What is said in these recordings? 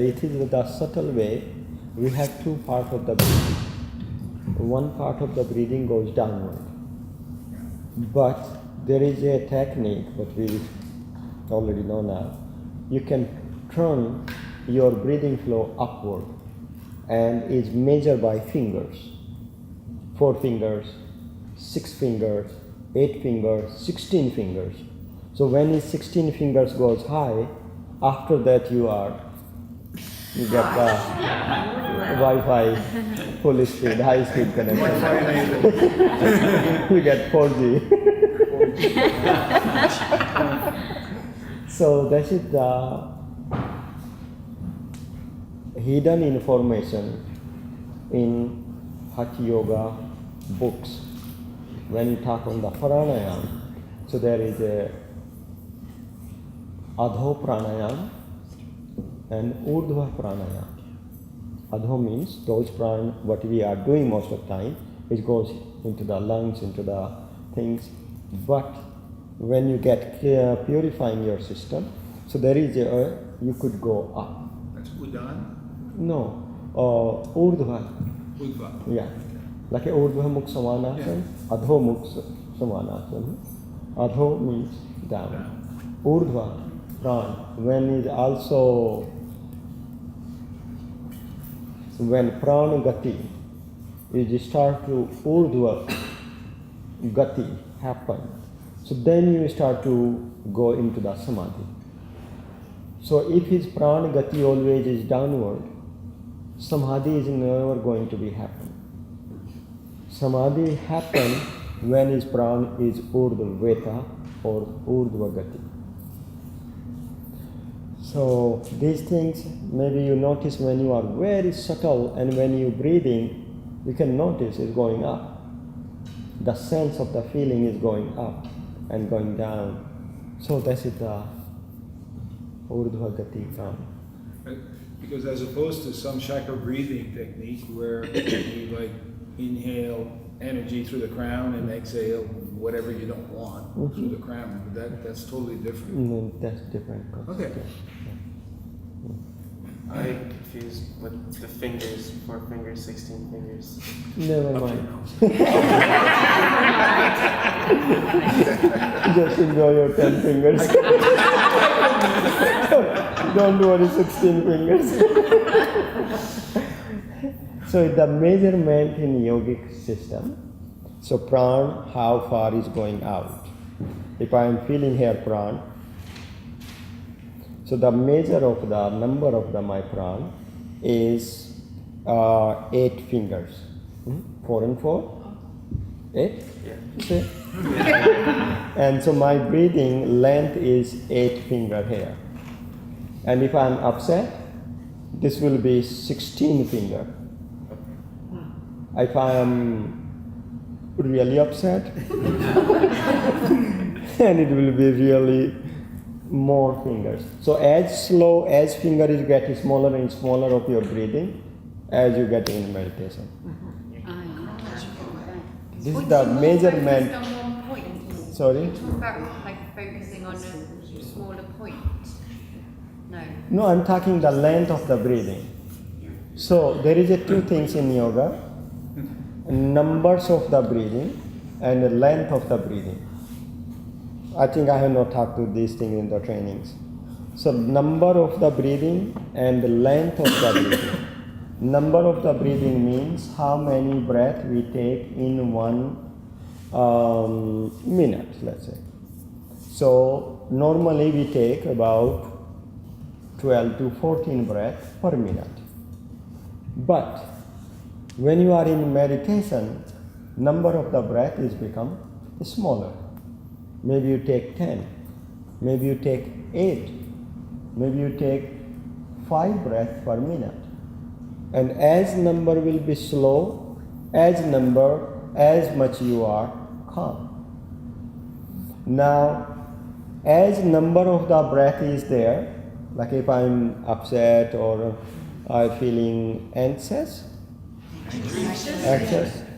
it is the subtle way. We have two parts of the breathing. One part of the breathing goes downward. But there is a technique that we already know now. You can turn your breathing flow upward and is measured by fingers. 4 fingers, 6 fingers, 8 fingers, 16 fingers. So when his 16 fingers goes high, after that you get the Wi-Fi full speed, high speed connection. You get 4G. So that is the hidden information in Hatha Yoga books. When you talk on the pranayama, so there is a Adho pranayama and Urdhva pranayama. Adho means those pran, what we are doing most of the time, it goes into the lungs, into the things. But when you get purifying your system, so there is a, you could go up. That's Udan? No, Urdhva. Udva. Yeah, like a Urdhva Mukha Samanasana, Adho Mukha Samanasana. Adho means down. Urdhva, pran, when prana gati, you start to urdhva gati happen. So then you start to go into the samadhi. So if his prana gati always is downward, samadhi is never going to be happen. Samadhi happen when his prana is urdhva veta or urdhva gati. So these things, maybe you notice when you are very subtle and when you breathing, you can notice it's going up. The sense of the feeling is going up and going down. So that is the Urdhva Gati prana. Because as opposed to some chakra breathing technique where you like inhale energy through the crown and exhale whatever you don't want through the crown, that's totally different. That's different. Okay. I get confused with the fingers, 4 fingers, 16 fingers. Never mind. Just enjoy your 10 fingers. Don't worry, 16 fingers. So the measurement in yogic system, so pran, how far is going out. If I am feeling here pran, so the measure of the number of my pran is 8 fingers. 4 and 4? 8? Yeah. See? And so my breathing length is 8 finger here. And if I am upset, this will be 16 finger. If I am really upset, and it will be really more fingers. So as slow as finger is getting smaller and smaller of your breathing, as you get in meditation. This is the measurement. Sorry? Talk about like focusing on a smaller point. No, I'm talking the length of the breathing. So there is 2 things in yoga: numbers of the breathing and the length of the breathing. I think I have not talked to these things in the trainings. So number of the breathing and the length of the breathing. Number of the breathing means how many breaths we take in 1 minute, let's say. So normally we take about 12 to 14 breaths per minute. But when you are in meditation, number of the breath is become smaller. Maybe you take 10, maybe you take 8, maybe you take 5 breaths per minute. And as number will be slow, as much you are calm. Now, as number of the breath is there, like if I'm upset or I'm feeling anxious,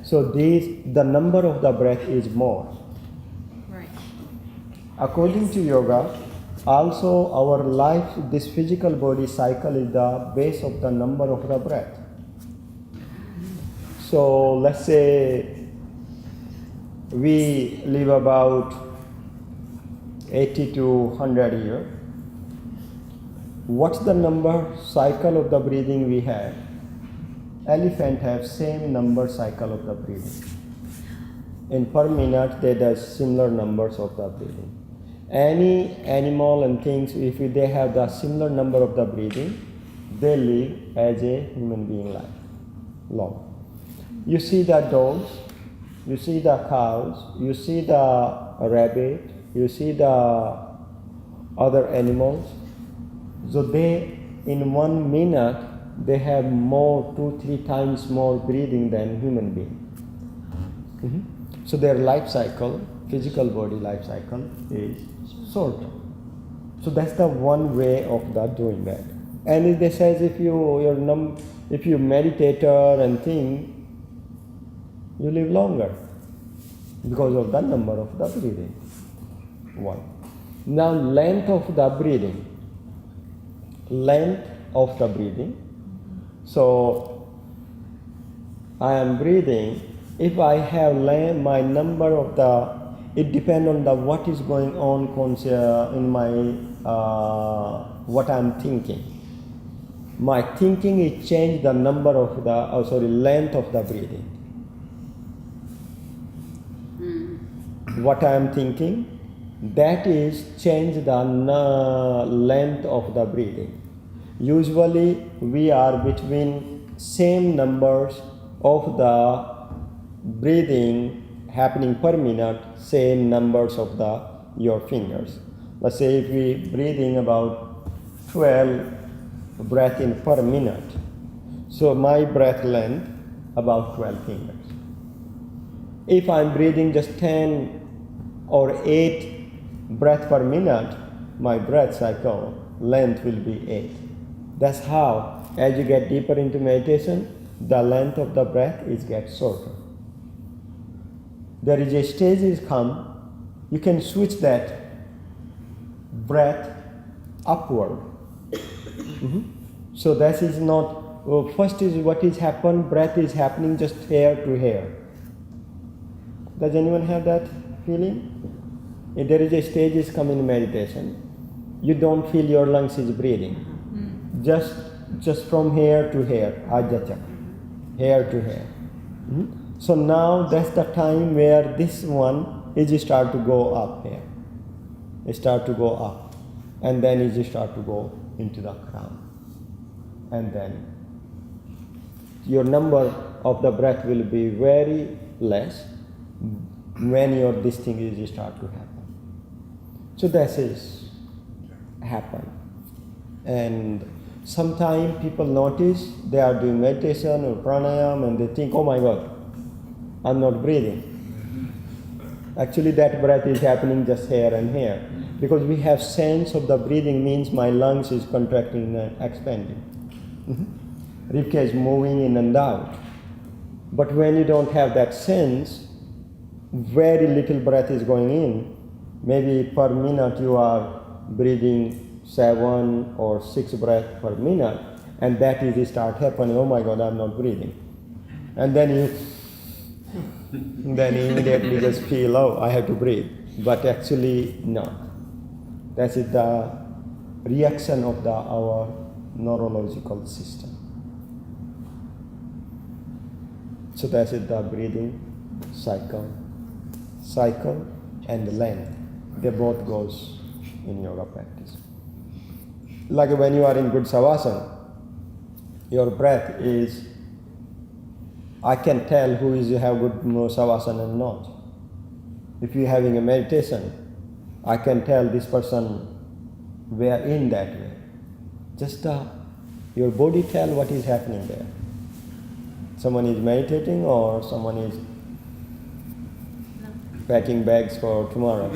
so the number of the breath is more. Right. According to yoga, Also, our life, this physical body cycle is the base of the number of the breath. So let's say we live about 80 to 100 years. What's the number cycle of the breathing we have? Elephant have same number cycle of the breathing. In per minute, they have similar numbers of the breathing. Any animal and things, if they have the similar number of the breathing, they live as a human being life long. You see the dogs, you see the cows, you see the rabbit, you see the other animals. So they, in 1 minute, they have more, 2-3 times more breathing than human being. So their life cycle, physical body life cycle, is shorter. So that's the one way of that doing that. And it says if you meditator and think, you live longer because of the number of the breathing. One. Now length of the breathing. Length of the breathing. So I am breathing. If I have my number of the, it depends on the what is going on in my what I am thinking. My thinking is change the number of the length of the breathing. What I am thinking, that is change the length of the breathing. Usually we are between same numbers of the breathing happening per minute, same numbers of your fingers. Let's say if we breathing about 12 breath in per minute, so my breath length about 12 fingers. If I'm breathing just 10 or 8 breath per minute, my breath cycle length will be 8. That's how, as you get deeper into meditation, the length of the breath gets shorter. There is a stage is come, you can switch that breath upward. So that is not, first is what is happened, breath is happening just hair to hair. Does anyone have that feeling? If there is a stage is come in meditation, you don't feel your lungs is breathing. Just from hair to hair, ajachak, hair to hair. So now that's the time where this one is start to go up here. It start to go up, and then it start to go into the crown, and then your number of the breath will be very less when your this thing is start to happen. So this is happen, and sometimes people notice they are doing meditation or pranayam and they think, oh my God, I'm not breathing. Actually that breath is happening just here and here, because we have sense of the breathing means my lungs is contracting and expanding. Ribcage is moving in and out. But when you don't have that sense, very little breath is going in. Maybe per minute you are breathing 7 or 6 breaths per minute, and that is start happening, oh my God, I'm not breathing. And then you immediately just feel, oh, I have to breathe. But actually, no. That is the reaction of our neurological system. So that is the breathing cycle and length. They both goes in yoga practice. Like when you are in good savasana, your breath is, I can tell who is have good savasana and not. If you're having a meditation, I can tell this person we are in that way. Just your body tell what is happening there. Someone is meditating or someone is packing bags for tomorrow.